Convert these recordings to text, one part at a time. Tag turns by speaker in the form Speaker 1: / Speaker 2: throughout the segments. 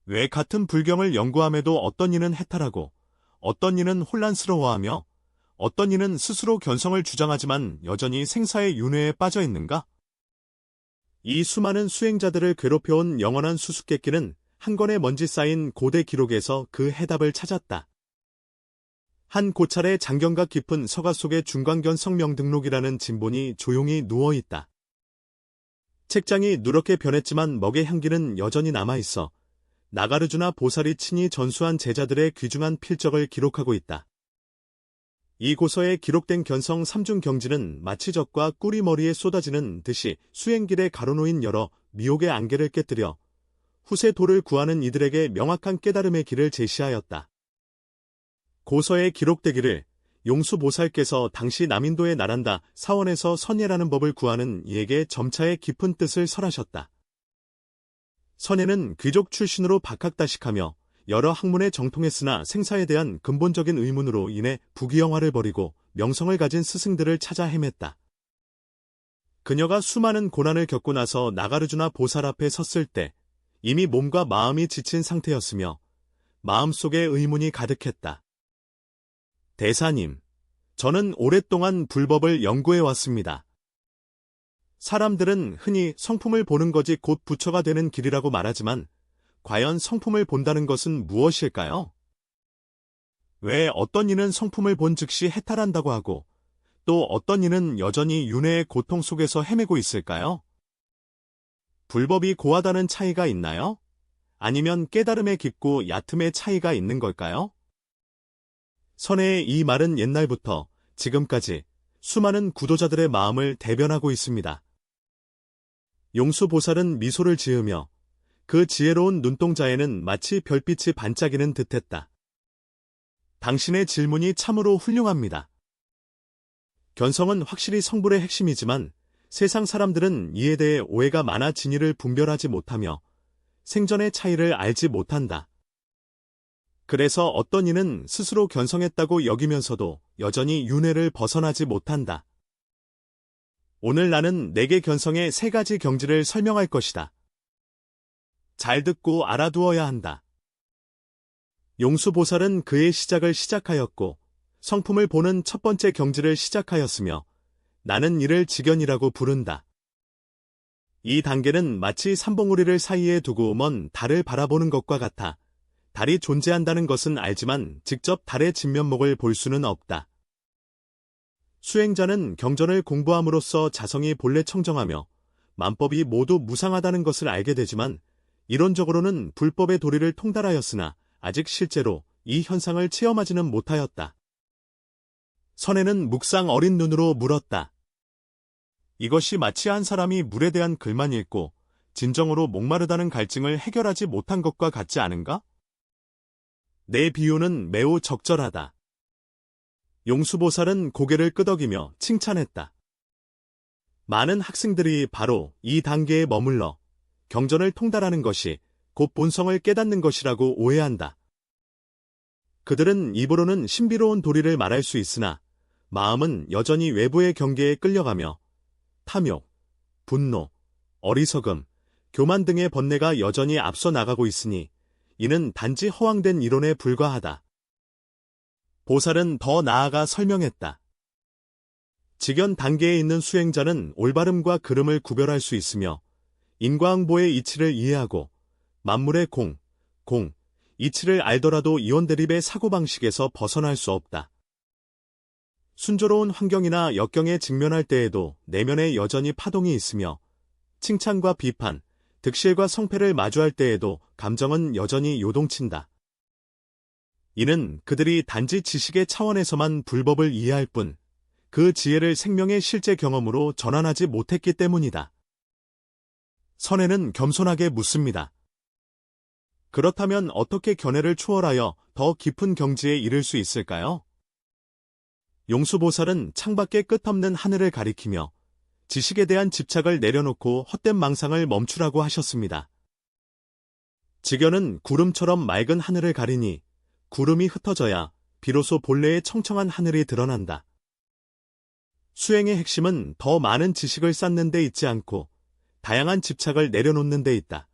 Speaker 1: 왜 같은 불경을 연구함에도 어떤 이는 해탈하고 어떤 이는 혼란스러워하며 어떤 이는 스스로 견성을 주장하지만 여전히 생사의 윤회에 빠져 있는가? 이 수많은 수행자들을 괴롭혀온 영원한 수수께끼는 한 권의 먼지 쌓인 고대 기록에서 그 해답을 찾았다. 한 고찰의 장경각 깊은 서가 속에 중광견 성명 등록이라는 진본이 조용히 누워있다. 책장이 누렇게 변했지만 먹의 향기는 여전히 남아있어 나가르주나 보살이 친히 전수한 제자들의 귀중한 필적을 기록하고 있다. 이 고서에 기록된 견성 3중 경지는 마치 젖과 꿀이 머리에 쏟아지는 듯이 수행길에 가로놓인 여러 미혹의 안개를 깨뜨려 후세 도를 구하는 이들에게 명확한 깨달음의 길을 제시하였다. 고서에 기록되기를 용수보살께서 당시 남인도의 나란다 사원에서 선예라는 법을 구하는 이에게 점차의 깊은 뜻을 설하셨다. 선예는 귀족 출신으로 박학다식하며 여러 학문에 정통했으나 생사에 대한 근본적인 의문으로 인해 부귀영화를 버리고 명성을 가진 스승들을 찾아 헤맸다. 그녀가 수많은 고난을 겪고 나서 나가르주나 보살 앞에 섰을 때 이미 몸과 마음이 지친 상태였으며 마음속에 의문이 가득했다. 대사님, 저는 오랫동안 불법을 연구해 왔습니다. 사람들은 흔히 성품을 보는 것이 곧 부처가 되는 길이라고 말하지만 과연 성품을 본다는 것은 무엇일까요? 왜 어떤 이는 성품을 본 즉시 해탈한다고 하고 또 어떤 이는 여전히 윤회의 고통 속에서 헤매고 있을까요? 불법이 고하다는 차이가 있나요? 아니면 깨달음의 깊고 얕음의 차이가 있는 걸까요? 선혜의 이 말은 옛날부터 지금까지 수많은 구도자들의 마음을 대변하고 있습니다. 용수보살은 미소를 지으며 그 지혜로운 눈동자에는 마치 별빛이 반짝이는 듯했다. 당신의 질문이 참으로 훌륭합니다. 견성은 확실히 성불의 핵심이지만 세상 사람들은 이에 대해 오해가 많아 진위를 분별하지 못하며 생전의 차이를 알지 못한다. 그래서 어떤 이는 스스로 견성했다고 여기면서도 여전히 윤회를 벗어나지 못한다. 오늘 나는 내게 견성의 3가지 경지를 설명할 것이다. 잘 듣고 알아두어야 한다. 용수보살은 그의 시작을 시작하였고 성품을 보는 첫 번째 경지를 시작하였으며 나는 이를 직견이라고 부른다. 이 단계는 마치 삼봉우리를 사이에 두고 먼 달을 바라보는 것과 같아 달이 존재한다는 것은 알지만 직접 달의 진면목을 볼 수는 없다. 수행자는 경전을 공부함으로써 자성이 본래 청정하며 만법이 모두 무상하다는 것을 알게 되지만 이론적으로는 불법의 도리를 통달하였으나 아직 실제로 이 현상을 체험하지는 못하였다. 선혜는 묵상 어린 눈으로 물었다. 이것이 마치 한 사람이 물에 대한 글만 읽고 진정으로 목마르다는 갈증을 해결하지 못한 것과 같지 않은가? 내 비유는 매우 적절하다. 용수보살은 고개를 끄덕이며 칭찬했다. 많은 학생들이 바로 이 단계에 머물러 경전을 통달하는 것이 곧 본성을 깨닫는 것이라고 오해한다. 그들은 입으로는 신비로운 도리를 말할 수 있으나 마음은 여전히 외부의 경계에 끌려가며 탐욕, 분노, 어리석음, 교만 등의 번뇌가 여전히 앞서 나가고 있으니 이는 단지 허황된 이론에 불과하다. 보살은 더 나아가 설명했다. 직견 단계에 있는 수행자는 올바름과 그름을 구별할 수 있으며 인과응보의 이치를 이해하고 만물의 공, 이치를 알더라도 이원대립의 사고방식에서 벗어날 수 없다. 순조로운 환경이나 역경에 직면할 때에도 내면에 여전히 파동이 있으며 칭찬과 비판, 득실과 성패를 마주할 때에도 감정은 여전히 요동친다. 이는 그들이 단지 지식의 차원에서만 불법을 이해할 뿐 그 지혜를 생명의 실제 경험으로 전환하지 못했기 때문이다. 선혜는 겸손하게 묻습니다. 그렇다면 어떻게 견해를 초월하여 더 깊은 경지에 이를 수 있을까요? 용수보살은 창밖의 끝없는 하늘을 가리키며 지식에 대한 집착을 내려놓고 헛된 망상을 멈추라고 하셨습니다. 직견은 구름처럼 맑은 하늘을 가리니 구름이 흩어져야 비로소 본래의 청청한 하늘이 드러난다. 수행의 핵심은 더 많은 지식을 쌓는 데 있지 않고 다양한 집착을 내려놓는 데 있다.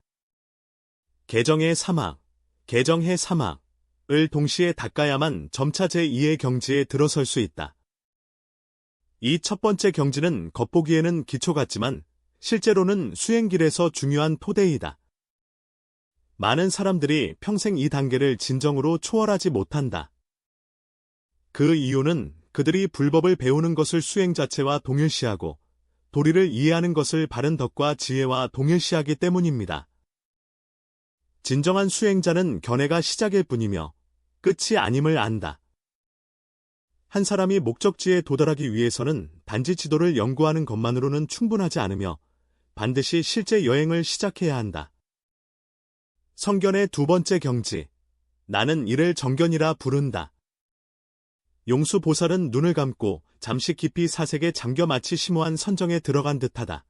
Speaker 1: 개정의 사막, 개정해 사막을 동시에 닦아야만 점차 제2의 경지에 들어설 수 있다. 이 첫 번째 경지는 겉보기에는 기초 같지만 실제로는 수행길에서 중요한 토대이다. 많은 사람들이 평생 이 단계를 진정으로 초월하지 못한다. 그 이유는 그들이 불법을 배우는 것을 수행 자체와 동일시하고 도리를 이해하는 것을 바른 덕과 지혜와 동일시하기 때문입니다. 진정한 수행자는 견해가 시작일 뿐이며 끝이 아님을 안다. 한 사람이 목적지에 도달하기 위해서는 단지 지도를 연구하는 것만으로는 충분하지 않으며 반드시 실제 여행을 시작해야 한다. 성견의 두 번째 경지, 나는 이를 정견이라 부른다. 용수보살은 눈을 감고 잠시 깊이 사색에 잠겨 마치 심오한 선정에 들어간 듯하다.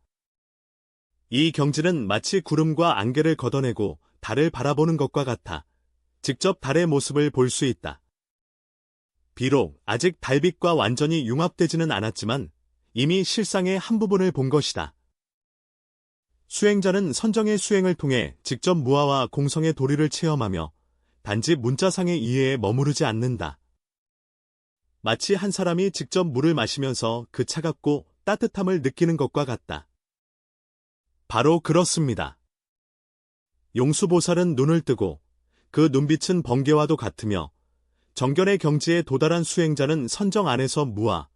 Speaker 1: 이 경지는 마치 구름과 안개를 걷어내고 달을 바라보는 것과 같아 직접 달의 모습을 볼 수 있다. 비록 아직 달빛과 완전히 융합되지는 않았지만 이미 실상의 한 부분을 본 것이다. 수행자는 선정의 수행을 통해 직접 무아와 공성의 도리를 체험하며 단지 문자상의 이해에 머무르지 않는다. 마치 한 사람이 직접 물을 마시면서 그 차갑고 따뜻함을 느끼는 것과 같다. 바로 그렇습니다. 용수보살은 눈을 뜨고 그 눈빛은 번개와도 같으며 정견의 경지에 도달한 수행자는 선정 안에서 무아,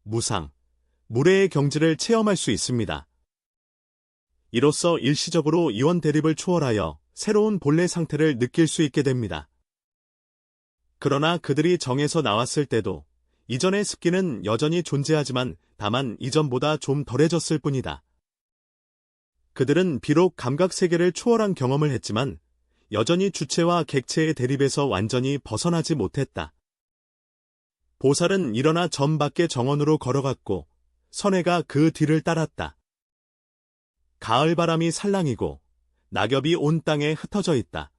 Speaker 1: 무상, 무례의 경지를 체험할 수 있습니다. 이로써 일시적으로 이원 대립을 초월하여 새로운 본래 상태를 느낄 수 있게 됩니다. 그러나 그들이 정에서 나왔을 때도 이전의 습기는 여전히 존재하지만 다만 이전보다 좀 덜해졌을 뿐이다. 그들은 비록 감각세계를 초월한 경험을 했지만 여전히 주체와 객체의 대립에서 완전히 벗어나지 못했다. 보살은 일어나 전 밖의 정원으로 걸어갔고 선혜가 그 뒤를 따랐다. 가을바람이 살랑이고 낙엽이 온 땅에 흩어져 있다.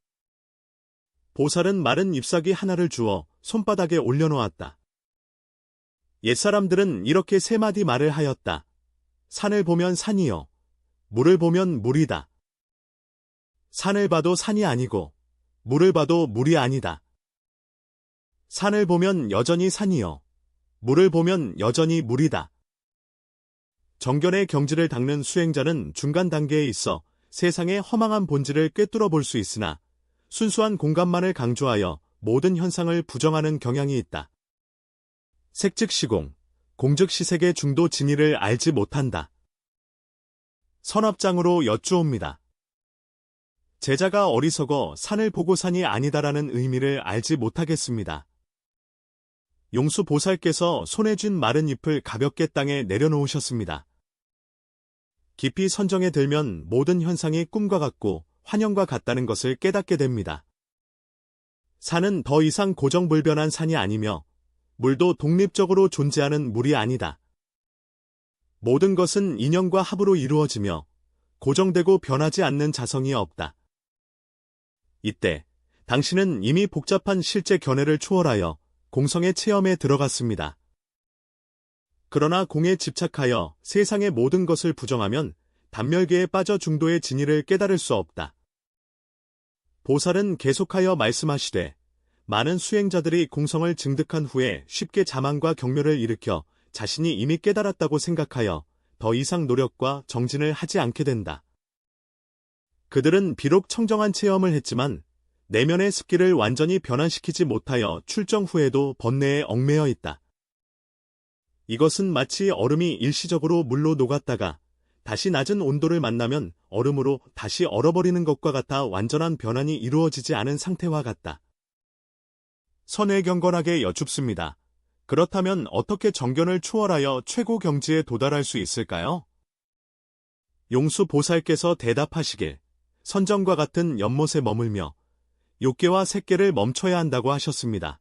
Speaker 1: 보살은 마른 잎사귀 하나를 주워 손바닥에 올려놓았다. 옛사람들은 이렇게 세 마디 말을 하였다. 산을 보면 산이요. 물을 보면 물이다. 산을 봐도 산이 아니고 물을 봐도 물이 아니다. 산을 보면 여전히 산이요. 물을 보면 여전히 물이다. 정견의 경지를 닦는 수행자는 중간 단계에 있어 세상의 허망한 본질을 꿰뚫어 볼 수 있으나 순수한 공감만을 강조하여 모든 현상을 부정하는 경향이 있다. 색즉시공, 공즉시색의 중도 진리를 알지 못한다. 선합장으로 여쭈옵니다. 제자가 어리석어 산을 보고 산이 아니다라는 의미를 알지 못하겠습니다. 용수보살께서 손에 쥔 마른 잎을 가볍게 땅에 내려놓으셨습니다. 깊이 선정에 들면 모든 현상이 꿈과 같고 환영과 같다는 것을 깨닫게 됩니다. 산은 더 이상 고정불변한 산이 아니며 물도 독립적으로 존재하는 물이 아니다. 모든 것은 인연과 합으로 이루어지며 고정되고 변하지 않는 자성이 없다. 이때 당신은 이미 복잡한 실제 견해를 초월하여 공성의 체험에 들어갔습니다. 그러나 공에 집착하여 세상의 모든 것을 부정하면 단멸계에 빠져 중도의 진리를 깨달을 수 없다. 보살은 계속하여 말씀하시되 많은 수행자들이 공성을 증득한 후에 쉽게 자만과 경멸을 일으켜 자신이 이미 깨달았다고 생각하여 더 이상 노력과 정진을 하지 않게 된다. 그들은 비록 청정한 체험을 했지만 내면의 습기를 완전히 변환시키지 못하여 출정 후에도 번뇌에 얽매여 있다. 이것은 마치 얼음이 일시적으로 물로 녹았다가 다시 낮은 온도를 만나면 얼음으로 다시 얼어버리는 것과 같아 완전한 변환이 이루어지지 않은 상태와 같다. 선외경건하게 여쭙습니다. 그렇다면 어떻게 정견을 초월하여 최고 경지에 도달할 수 있을까요? 용수보살께서 대답하시길 선정과 같은 연못에 머물며 욕계와 색계를 멈춰야 한다고 하셨습니다.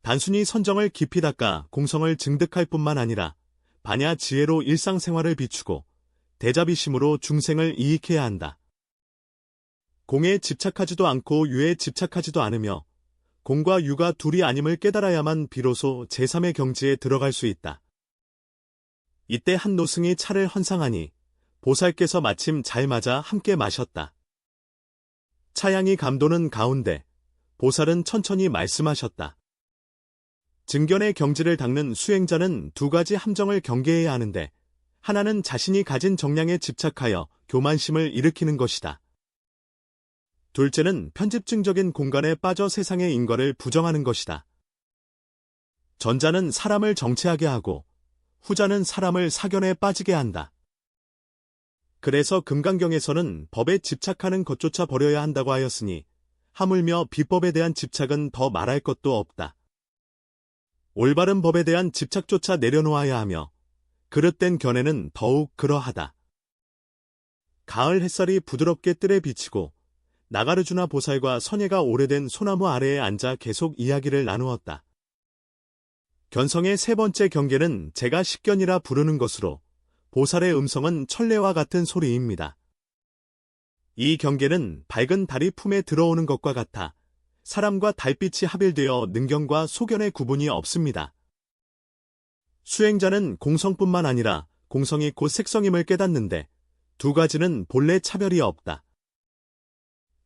Speaker 1: 단순히 선정을 깊이 닦아 공성을 증득할 뿐만 아니라 반야 지혜로 일상생활을 비추고 대자비심으로 중생을 이익해야 한다. 공에 집착하지도 않고 유에 집착하지도 않으며 공과 유가 둘이 아님을 깨달아야만 비로소 제3의 경지에 들어갈 수 있다. 이때 한 노승이 차를 헌상하니 보살께서 마침 잘 맞아 함께 마셨다. 차양이 감도는 가운데 보살은 천천히 말씀하셨다. 증견의 경지를 닦는 수행자는 두 가지 함정을 경계해야 하는데, 하나는 자신이 가진 정량에 집착하여 교만심을 일으키는 것이다. 둘째는 편집증적인 공간에 빠져 세상의 인과를 부정하는 것이다. 전자는 사람을 정체하게 하고, 후자는 사람을 사견에 빠지게 한다. 그래서 금강경에서는 법에 집착하는 것조차 버려야 한다고 하였으니, 하물며 비법에 대한 집착은 더 말할 것도 없다. 올바른 법에 대한 집착조차 내려놓아야 하며, 그릇된 견해는 더욱 그러하다. 가을 햇살이 부드럽게 뜰에 비치고, 나가르주나 보살과 선예가 오래된 소나무 아래에 앉아 계속 이야기를 나누었다. 견성의 세 번째 경계는 제가 십견이라 부르는 것으로, 보살의 음성은 천례와 같은 소리입니다. 이 경계는 밝은 달이 품에 들어오는 것과 같아 사람과 달빛이 합일되어 능견과 소견의 구분이 없습니다. 수행자는 공성뿐만 아니라 공성이 곧 색성임을 깨닫는데 두 가지는 본래 차별이 없다.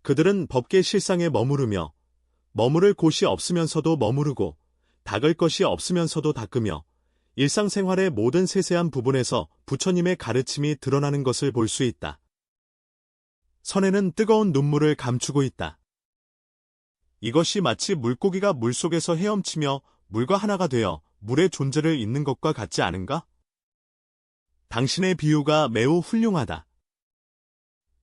Speaker 1: 그들은 법계 실상에 머무르며 머무를 곳이 없으면서도 머무르고 닦을 것이 없으면서도 닦으며 일상생활의 모든 세세한 부분에서 부처님의 가르침이 드러나는 것을 볼 수 있다. 선에는 뜨거운 눈물을 감추고 있다. 이것이 마치 물고기가 물속에서 헤엄치며 물과 하나가 되어 물의 존재를 잇는 것과 같지 않은가? 당신의 비유가 매우 훌륭하다.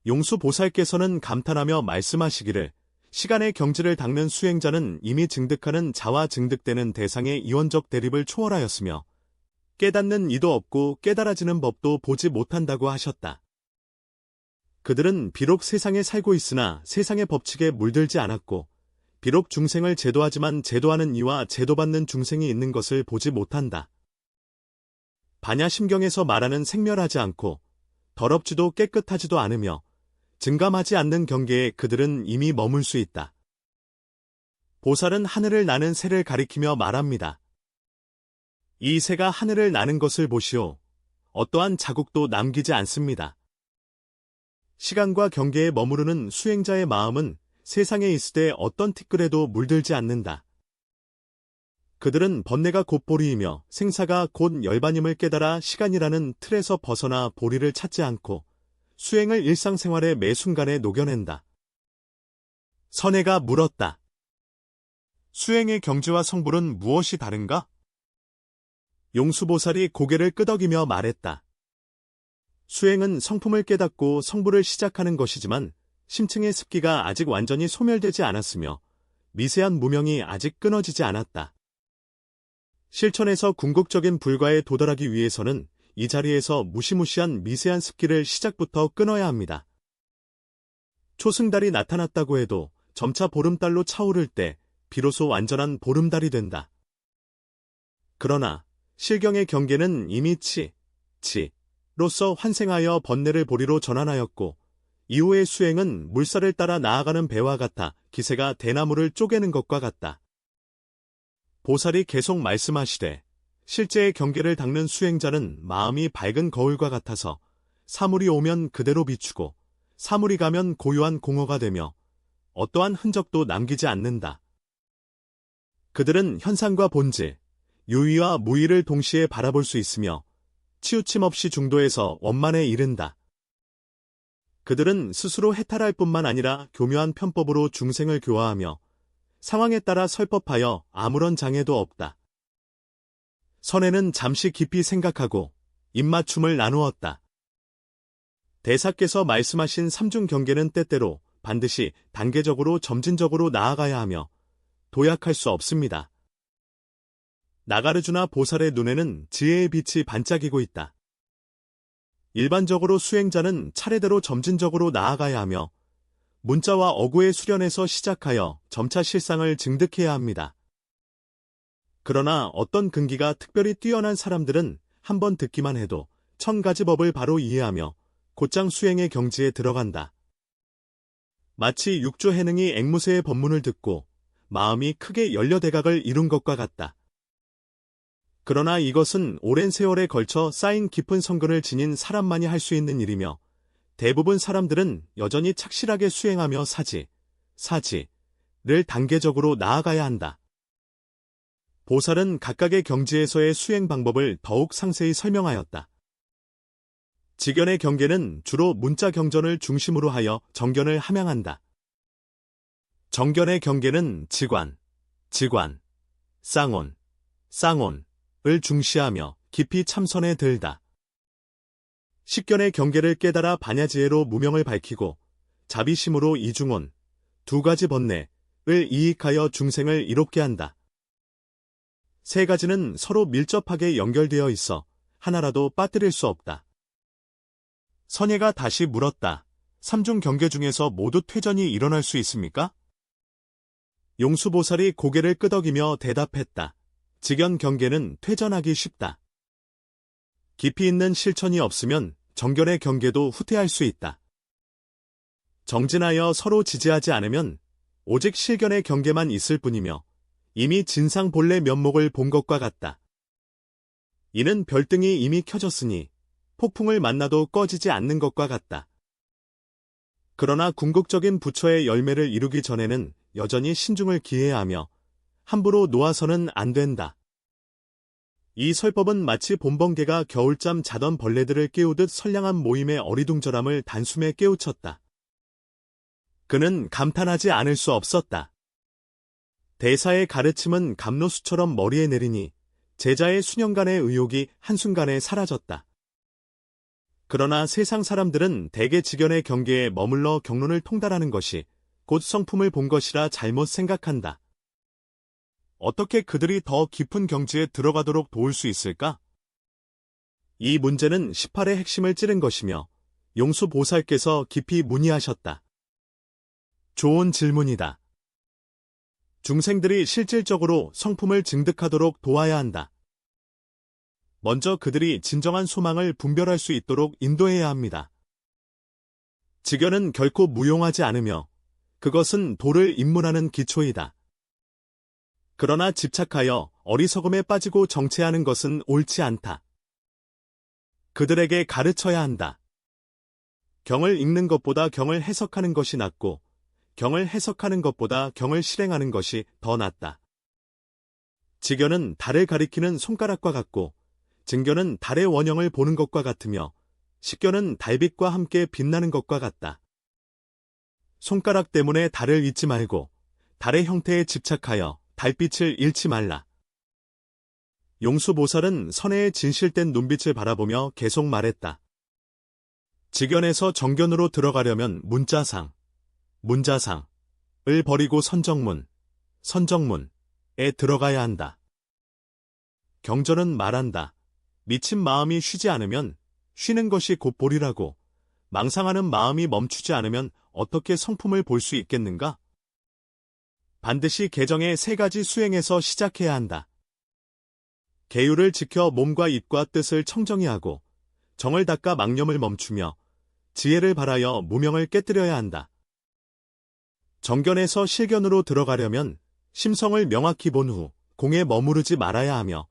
Speaker 1: 용수보살께서는 감탄하며 말씀하시기를 시간의 경지를 닦는 수행자는 이미 증득하는 자와 증득되는 대상의 이원적 대립을 초월하였으며 깨닫는 이도 없고 깨달아지는 법도 보지 못한다고 하셨다. 그들은 비록 세상에 살고 있으나 세상의 법칙에 물들지 않았고 비록 중생을 제도하지만 제도하는 이와 제도받는 중생이 있는 것을 보지 못한다. 반야심경에서 말하는 생멸하지 않고 더럽지도 깨끗하지도 않으며 증감하지 않는 경계에 그들은 이미 머물 수 있다. 보살은 하늘을 나는 새를 가리키며 말합니다. 이 새가 하늘을 나는 것을 보시오. 어떠한 자국도 남기지 않습니다. 시간과 경계에 머무르는 수행자의 마음은 세상에 있을 때 어떤 티끌에도 물들지 않는다. 그들은 번뇌가 곧 보리이며 생사가 곧 열반임을 깨달아 시간이라는 틀에서 벗어나 보리를 찾지 않고 수행을 일상생활의 매 순간에 녹여낸다. 선예가 물었다. 수행의 경지와 성불은 무엇이 다른가? 용수보살이 고개를 끄덕이며 말했다. 수행은 성품을 깨닫고 성불을 시작하는 것이지만 심층의 습기가 아직 완전히 소멸되지 않았으며 미세한 무명이 아직 끊어지지 않았다. 실천에서 궁극적인 불과에 도달하기 위해서는 이 자리에서 무시무시한 미세한 습기를 시작부터 끊어야 합니다. 초승달이 나타났다고 해도 점차 보름달로 차오를 때 비로소 완전한 보름달이 된다. 그러나 실경의 경계는 이미 치로서 환생하여 번뇌를 보리로 전환하였고 이후의 수행은 물살을 따라 나아가는 배와 같아 기세가 대나무를 쪼개는 것과 같다. 보살이 계속 말씀하시되 실제의 경계를 닦는 수행자는 마음이 밝은 거울과 같아서 사물이 오면 그대로 비추고 사물이 가면 고요한 공허가 되며 어떠한 흔적도 남기지 않는다. 그들은 현상과 본질, 유의와 무의를 동시에 바라볼 수 있으며 치우침 없이 중도에서 원만에 이른다. 그들은 스스로 해탈할 뿐만 아니라 교묘한 편법으로 중생을 교화하며 상황에 따라 설법하여 아무런 장애도 없다. 선예는 잠시 깊이 생각하고 입맞춤을 나누었다. 대사께서 말씀하신 삼중 경계는 때때로 반드시 단계적으로 점진적으로 나아가야 하며 도약할 수 없습니다. 나가르주나 보살의 눈에는 지혜의 빛이 반짝이고 있다. 일반적으로 수행자는 차례대로 점진적으로 나아가야 하며 문자와 어구의 수련에서 시작하여 점차 실상을 증득해야 합니다. 그러나 어떤 근기가 특별히 뛰어난 사람들은 한번 듣기만 해도 1000가지 법을 바로 이해하며 곧장 수행의 경지에 들어간다. 마치 육조 해능이 앵무새의 법문을 듣고 마음이 크게 열려 대각을 이룬 것과 같다. 그러나 이것은 오랜 세월에 걸쳐 쌓인 깊은 성근을 지닌 사람만이 할 수 있는 일이며 대부분 사람들은 여전히 착실하게 수행하며 사지 사지를 단계적으로 나아가야 한다. 보살은 각각의 경지에서의 수행 방법을 더욱 상세히 설명하였다. 직연의 경계는 주로 문자 경전을 중심으로 하여 정견을 함양한다. 정견의 경계는 지관, 쌍온을 중시하며 깊이 참선에 들다. 식견의 경계를 깨달아 반야지혜로 무명을 밝히고 자비심으로 이중온, 두 가지 번뇌를 이익하여 중생을 이롭게 한다. 세 가지는 서로 밀접하게 연결되어 있어 하나라도 빠뜨릴 수 없다. 선예가 다시 물었다. 삼중 경계 중에서 모두 퇴전이 일어날 수 있습니까? 용수보살이 고개를 끄덕이며 대답했다. 직연 경계는 퇴전하기 쉽다. 깊이 있는 실천이 없으면 정견의 경계도 후퇴할 수 있다. 정진하여 서로 지지하지 않으면 오직 실견의 경계만 있을 뿐이며 이미 진상 본래 면목을 본 것과 같다. 이는 별등이 이미 켜졌으니 폭풍을 만나도 꺼지지 않는 것과 같다. 그러나 궁극적인 부처의 열매를 이루기 전에는 여전히 신중을 기해야 하며 함부로 놓아서는 안 된다. 이 설법은 마치 봄번개가 겨울잠 자던 벌레들을 깨우듯 선량한 모임의 어리둥절함을 단숨에 깨우쳤다. 그는 감탄하지 않을 수 없었다. 대사의 가르침은 감로수처럼 머리에 내리니 제자의 수년간의 의욕이 한순간에 사라졌다. 그러나 세상 사람들은 대개 직연의 경계에 머물러 경론을 통달하는 것이 곧 성품을 본 것이라 잘못 생각한다. 어떻게 그들이 더 깊은 경지에 들어가도록 도울 수 있을까? 이 문제는 18의 핵심을 찌른 것이며 용수보살께서 깊이 문의하셨다. 좋은 질문이다. 중생들이 실질적으로 성품을 증득하도록 도와야 한다. 먼저 그들이 진정한 소망을 분별할 수 있도록 인도해야 합니다. 직연은 결코 무용하지 않으며 그것은 도를 입문하는 기초이다. 그러나 집착하여 어리석음에 빠지고 정체하는 것은 옳지 않다. 그들에게 가르쳐야 한다. 경을 읽는 것보다 경을 해석하는 것이 낫고 경을 해석하는 것보다 경을 실행하는 것이 더 낫다. 직연은 달을 가리키는 손가락과 같고 증견은 달의 원형을 보는 것과 같으며 식견은 달빛과 함께 빛나는 것과 같다. 손가락 때문에 달을 잊지 말고 달의 형태에 집착하여 달빛을 잃지 말라. 용수보살은 선해의 진실된 눈빛을 바라보며 계속 말했다. 직연에서 정견으로 들어가려면 문자상을 버리고 선정문에 들어가야 한다. 경전은 말한다. 미친 마음이 쉬지 않으면 쉬는 것이 곧 보리라고. 망상하는 마음이 멈추지 않으면 어떻게 성품을 볼 수 있겠는가? 반드시 개정의 세 가지 수행에서 시작해야 한다. 계율을 지켜 몸과 입과 뜻을 청정히 하고 정을 닦아 망념을 멈추며 지혜를 발하여 무명을 깨뜨려야 한다. 정견에서 실견으로 들어가려면 심성을 명확히 본 후 공에 머무르지 말아야 하며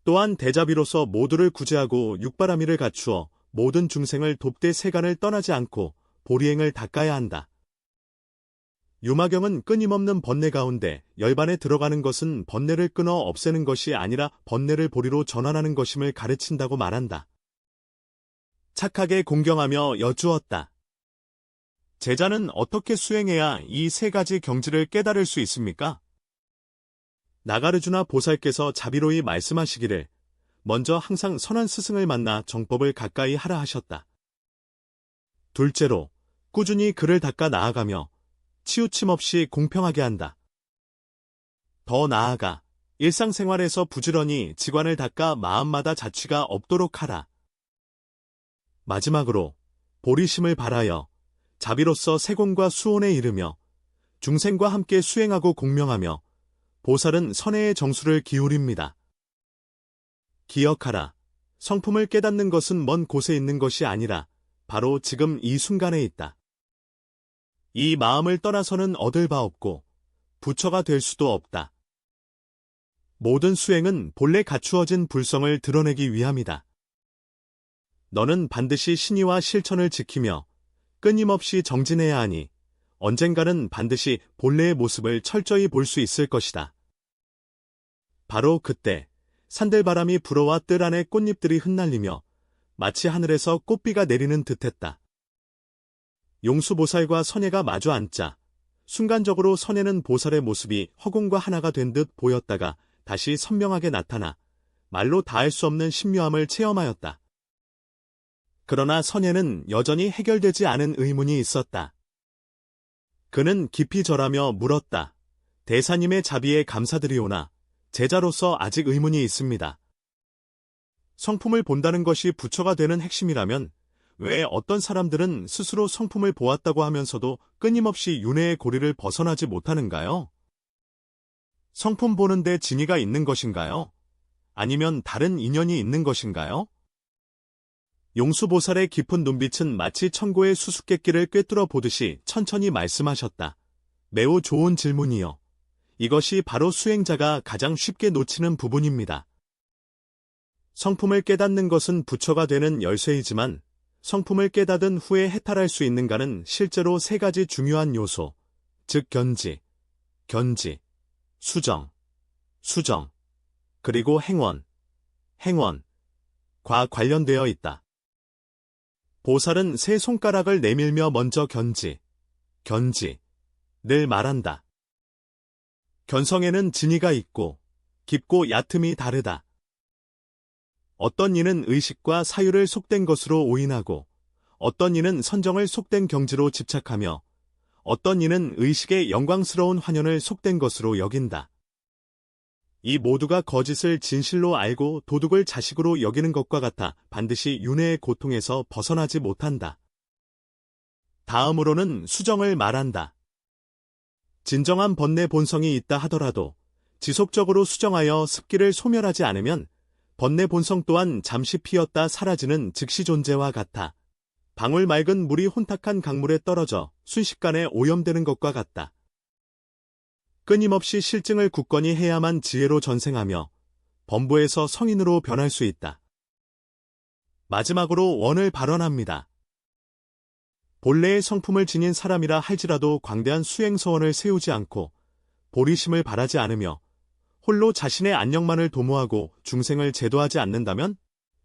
Speaker 1: 또한 대자비로서 모두를 구제하고 육바라미를 갖추어 모든 중생을 돕되 세간을 떠나지 않고 보리행을 닦아야 한다. 유마경은 끊임없는 번뇌 가운데 열반에 들어가는 것은 번뇌를 끊어 없애는 것이 아니라 번뇌를 보리로 전환하는 것임을 가르친다고 말한다. 착하게 공경하며 여쭈었다. 제자는 어떻게 수행해야 이 세 가지 경지를 깨달을 수 있습니까? 나가르주나 보살께서 자비로이 말씀하시기를 먼저 항상 선한 스승을 만나 정법을 가까이 하라 하셨다. 둘째로 꾸준히 그를 닦아 나아가며 치우침 없이 공평하게 한다. 더 나아가 일상생활에서 부지런히 직관을 닦아 마음마다 자취가 없도록 하라. 마지막으로 보리심을 발하여 자비로서 세공과 수온에 이르며 중생과 함께 수행하고 공명하며 보살은 선해의 정수를 기울입니다. 기억하라. 성품을 깨닫는 것은 먼 곳에 있는 것이 아니라 바로 지금 이 순간에 있다. 이 마음을 떠나서는 얻을 바 없고 부처가 될 수도 없다. 모든 수행은 본래 갖추어진 불성을 드러내기 위함이다. 너는 반드시 신의와 실천을 지키며 끊임없이 정진해야 하니 언젠가는 반드시 본래의 모습을 철저히 볼 수 있을 것이다. 바로 그때 산들바람이 불어와 뜰 안에 꽃잎들이 흩날리며 마치 하늘에서 꽃비가 내리는 듯했다. 용수보살과 선예가 마주 앉자 순간적으로 선예는 보살의 모습이 허공과 하나가 된 듯 보였다가 다시 선명하게 나타나 말로 다할 수 없는 신묘함을 체험하였다. 그러나 선예는 여전히 해결되지 않은 의문이 있었다. 그는 깊이 절하며 물었다. 대사님의 자비에 감사드리오나 제자로서 아직 의문이 있습니다. 성품을 본다는 것이 부처가 되는 핵심이라면 왜 어떤 사람들은 스스로 성품을 보았다고 하면서도 끊임없이 윤회의 고리를 벗어나지 못하는가요? 성품 보는데 진의가 있는 것인가요? 아니면 다른 인연이 있는 것인가요? 용수보살의 깊은 눈빛은 마치 천고의 수수께끼를 꿰뚫어 보듯이 천천히 말씀하셨다. 매우 좋은 질문이요. 이것이 바로 수행자가 가장 쉽게 놓치는 부분입니다. 성품을 깨닫는 것은 부처가 되는 열쇠이지만 성품을 깨닫은 후에 해탈할 수 있는가는 실제로 세 가지 중요한 요소, 즉 견지, 수정, 그리고 행원과 관련되어 있다. 보살은 세 손가락을 내밀며 먼저 견지를 말한다. 견성에는 진의가 있고 깊고 얕음이 다르다. 어떤 이는 의식과 사유를 속된 것으로 오인하고 어떤 이는 선정을 속된 경지로 집착하며 어떤 이는 의식의 영광스러운 환연을 속된 것으로 여긴다. 이 모두가 거짓을 진실로 알고 도둑을 자식으로 여기는 것과 같아 반드시 윤회의 고통에서 벗어나지 못한다. 다음으로는 수정을 말한다. 진정한 번뇌 본성이 있다 하더라도 지속적으로 수정하여 습기를 소멸하지 않으면 번뇌 본성 또한 잠시 피었다 사라지는 즉시 존재와 같아 방울 맑은 물이 혼탁한 강물에 떨어져 순식간에 오염되는 것과 같다. 끊임없이 실증을 굳건히 해야만 지혜로 전생하며 범부에서 성인으로 변할 수 있다. 마지막으로 원을 발언합니다. 본래의 성품을 지닌 사람이라 할지라도 광대한 수행서원을 세우지 않고 보리심을 바라지 않으며 홀로 자신의 안녕만을 도모하고 중생을 제도하지 않는다면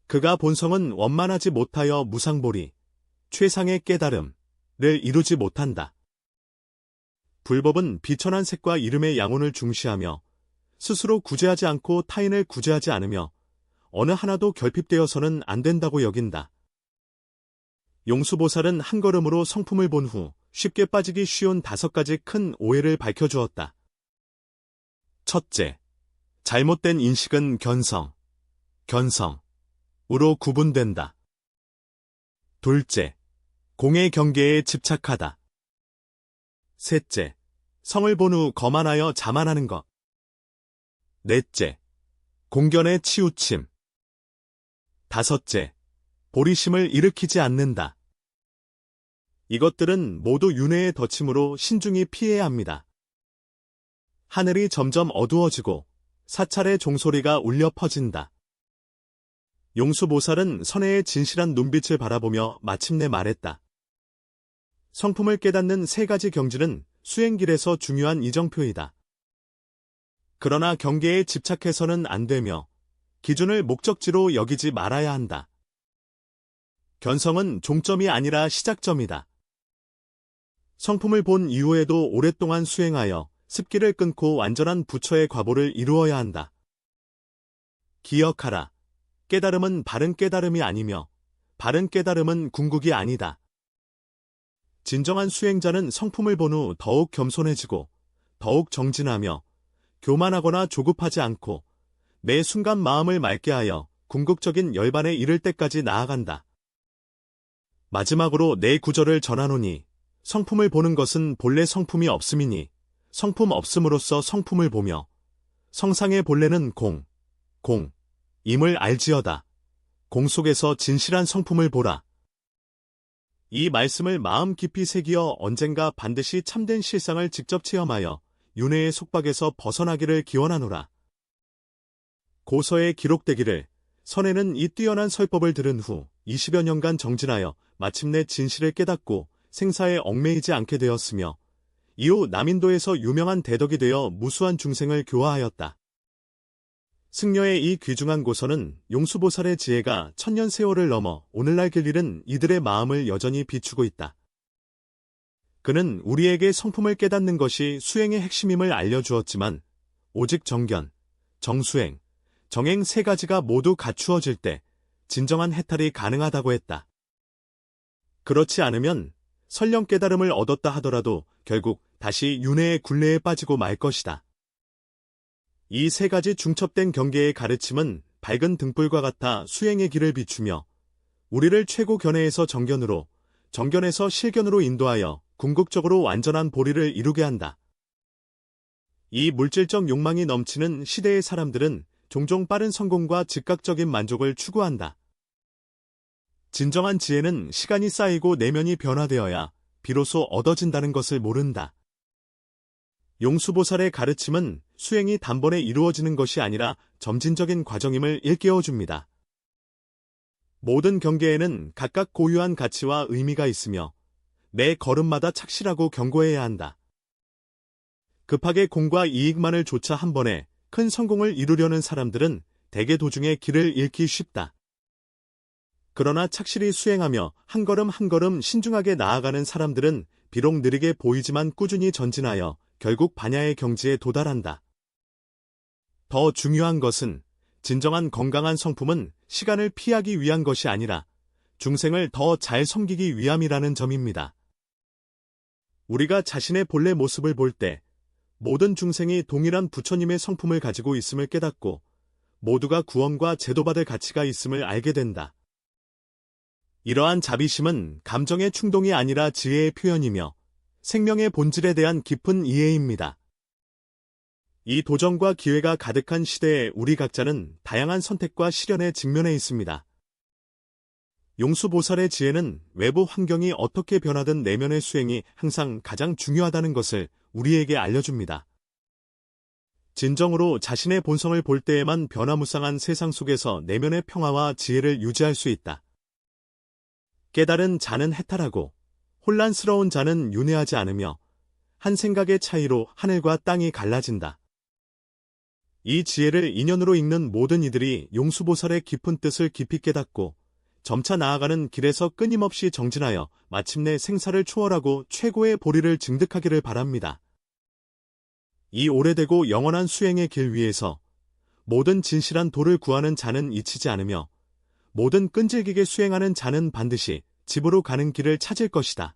Speaker 1: 그가 본성은 원만하지 못하여 무상보리, 최상의 깨달음을 이루지 못한다. 불법은 비천한 색과 이름의 양혼을 중시하며 스스로 구제하지 않고 타인을 구제하지 않으며 어느 하나도 결핍되어서는 안 된다고 여긴다. 용수보살은 한 걸음으로 성품을 본 후 쉽게 빠지기 쉬운 5가지 큰 오해를 밝혀주었다. 첫째, 잘못된 인식은 견성으로 구분된다. 둘째, 공의 경계에 집착하다. 셋째, 성을 본 후 거만하여 자만하는 것. 넷째, 공견에 치우침. 다섯째, 보리심을 일으키지 않는다. 이것들은 모두 윤회의 덫이므로 신중히 피해야 합니다. 하늘이 점점 어두워지고 사찰의 종소리가 울려 퍼진다. 용수보살은 선혜의 진실한 눈빛을 바라보며 마침내 말했다. 성품을 깨닫는 3가지 경지는 수행길에서 중요한 이정표이다. 그러나 경계에 집착해서는 안 되며 기준을 목적지로 여기지 말아야 한다. 견성은 종점이 아니라 시작점이다. 성품을 본 이후에도 오랫동안 수행하여 습기를 끊고 완전한 부처의 과보를 이루어야 한다. 기억하라. 깨달음은 바른 깨달음이 아니며 바른 깨달음은 궁극이 아니다. 진정한 수행자는 성품을 본 후 더욱 겸손해지고 더욱 정진하며 교만하거나 조급하지 않고 매 순간 마음을 맑게 하여 궁극적인 열반에 이를 때까지 나아간다. 마지막으로 내 구절을 전하노니 성품을 보는 것은 본래 성품이 없음이니 성품 없음으로써 성품을 보며 성상의 본래는 공임을 알지어다. 공 속에서 진실한 성품을 보라. 이 말씀을 마음 깊이 새기어 언젠가 반드시 참된 실상을 직접 체험하여 윤회의 속박에서 벗어나기를 기원하노라. 고서에 기록되기를 선혜는 이 뛰어난 설법을 들은 후 20여 년간 정진하여 마침내 진실을 깨닫고 생사에 얽매이지 않게 되었으며 이후 남인도에서 유명한 대덕이 되어 무수한 중생을 교화하였다. 승려의 이 귀중한 고서는 용수보살의 지혜가 천년 세월을 넘어 오늘날 길일은 이들의 마음을 여전히 비추고 있다. 그는 우리에게 성품을 깨닫는 것이 수행의 핵심임을 알려주었지만 오직 정견, 정수행, 정행 세 가지가 모두 갖추어질 때 진정한 해탈이 가능하다고 했다. 그렇지 않으면 설령 깨달음을 얻었다 하더라도 결국 다시 윤회의 굴레에 빠지고 말 것이다. 이 세 가지 중첩된 경계의 가르침은 밝은 등불과 같아 수행의 길을 비추며 우리를 최고 견해에서 정견으로, 정견에서 실견으로 인도하여 궁극적으로 완전한 보리를 이루게 한다. 이 물질적 욕망이 넘치는 시대의 사람들은 종종 빠른 성공과 즉각적인 만족을 추구한다. 진정한 지혜는 시간이 쌓이고 내면이 변화되어야 비로소 얻어진다는 것을 모른다. 용수보살의 가르침은 수행이 단번에 이루어지는 것이 아니라 점진적인 과정임을 일깨워줍니다. 모든 경계에는 각각 고유한 가치와 의미가 있으며 매 걸음마다 착실하고 견고해야 한다. 급하게 공과 이익만을 좇아 한 번에 큰 성공을 이루려는 사람들은 대개 도중에 길을 잃기 쉽다. 그러나 착실히 수행하며 한 걸음 한 걸음 신중하게 나아가는 사람들은 비록 느리게 보이지만 꾸준히 전진하여 결국 반야의 경지에 도달한다. 더 중요한 것은 진정한 건강한 성품은 시간을 피하기 위한 것이 아니라 중생을 더 잘 섬기기 위함이라는 점입니다. 우리가 자신의 본래 모습을 볼 때 모든 중생이 동일한 부처님의 성품을 가지고 있음을 깨닫고 모두가 구원과 제도받을 가치가 있음을 알게 된다. 이러한 자비심은 감정의 충동이 아니라 지혜의 표현이며 생명의 본질에 대한 깊은 이해입니다. 이 도전과 기회가 가득한 시대에 우리 각자는 다양한 선택과 시련에 직면해 있습니다. 용수보살의 지혜는 외부 환경이 어떻게 변하든 내면의 수행이 항상 가장 중요하다는 것을 우리에게 알려줍니다. 진정으로 자신의 본성을 볼 때에만 변화무쌍한 세상 속에서 내면의 평화와 지혜를 유지할 수 있다. 깨달은 자는 해탈하고 혼란스러운 자는 윤회하지 않으며 한 생각의 차이로 하늘과 땅이 갈라진다. 이 지혜를 인연으로 읽는 모든 이들이 용수보살의 깊은 뜻을 깊이 깨닫고 점차 나아가는 길에서 끊임없이 정진하여 마침내 생사를 초월하고 최고의 보리를 증득하기를 바랍니다. 이 오래되고 영원한 수행의 길 위에서 모든 진실한 도를 구하는 자는 잊히지 않으며 모든 끈질기게 수행하는 자는 반드시 집으로 가는 길을 찾을 것이다.